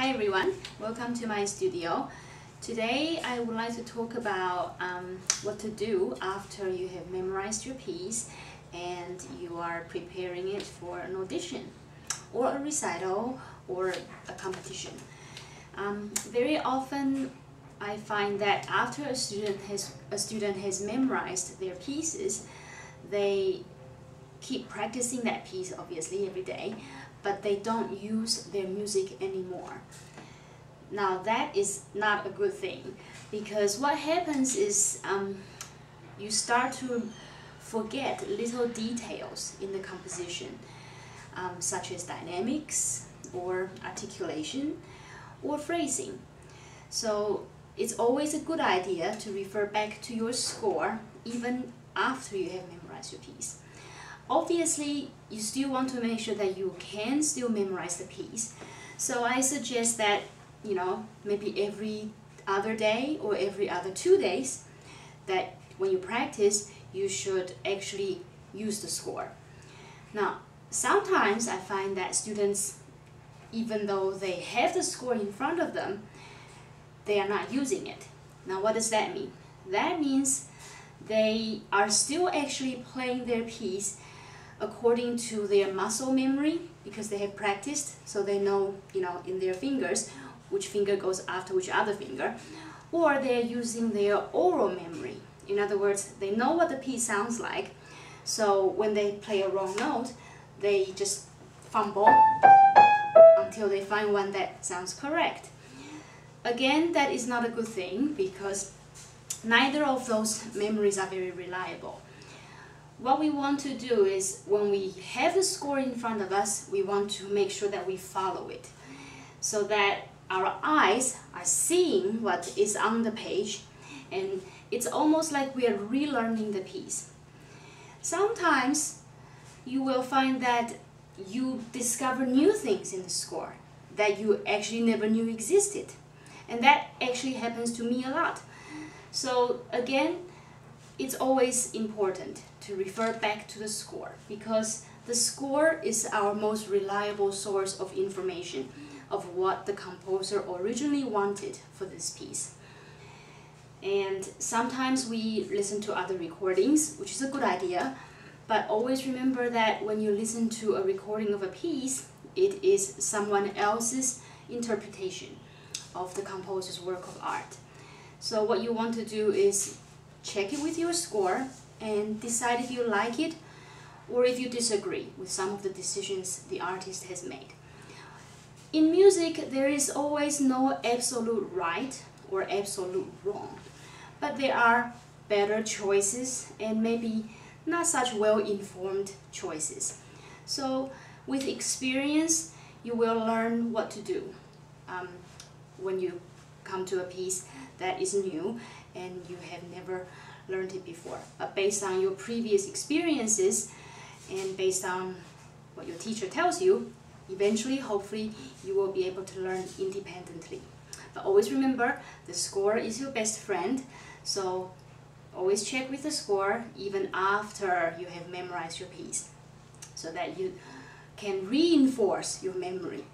Hi everyone, welcome to my studio. Today I would like to talk about what to do after you have memorized your piece and you are preparing it for an audition or a recital or a competition. Very often I find that after a student has memorized their pieces, they keep practicing that piece obviously every day, but they don't use their music anymore. Now that is not a good thing, because what happens is you start to forget little details in the composition, such as dynamics or articulation or phrasing. So it's always a good idea to refer back to your score even after you have memorized your piece. Obviously, you still want to make sure that you can still memorize the piece. So I suggest that, maybe every other day or every other 2 days, that when you practice, you should actually use the score. Now, sometimes I find that students, even though they have the score in front of them, they are not using it. Now, what does that mean? That means they are still actually playing their piece according to their muscle memory, because they have practiced, so they know, in their fingers, which finger goes after which other finger, or they're using their oral memory. In other words, they know what the piece sounds like, so when they play a wrong note, they just fumble until they find one that sounds correct. Again, that is not a good thing, because neither of those memories are very reliable. What we want to do is, when we have the score in front of us, we want to make sure that we follow it, so that our eyes are seeing what is on the page, and it's almost like we are relearning the piece. Sometimes you will find that you discover new things in the score that you actually never knew existed, and that actually happens to me a lot. So again, it's always important to refer back to the score, because the score is our most reliable source of information of what the composer originally wanted for this piece. And sometimes we listen to other recordings, which is a good idea, but always remember that when you listen to a recording of a piece, it is someone else's interpretation of the composer's work of art. So what you want to do is check it with your score and decide if you like it or if you disagree with some of the decisions the artist has made. In music, there is always no absolute right or absolute wrong, but there are better choices and maybe not such well-informed choices. So with experience, you will learn what to do when you come to a piece that is new and you have never learned it before. But based on your previous experiences and based on what your teacher tells you, eventually, hopefully, you will be able to learn independently. But always remember, the score is your best friend, so always check with the score even after you have memorized your piece, so that you can reinforce your memory.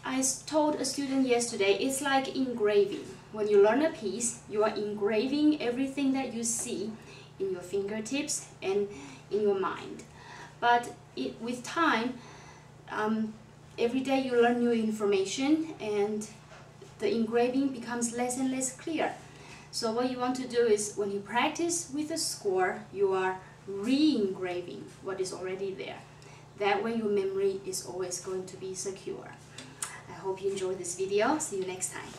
I told a student yesterday, it's like engraving. When you learn a piece, you are engraving everything that you see in your fingertips and in your mind. But with time, every day you learn new information and the engraving becomes less and less clear. So what you want to do is, when you practice with a score, you are re-engraving what is already there. That way your memory is always going to be secure. I hope you enjoyed this video. See you next time.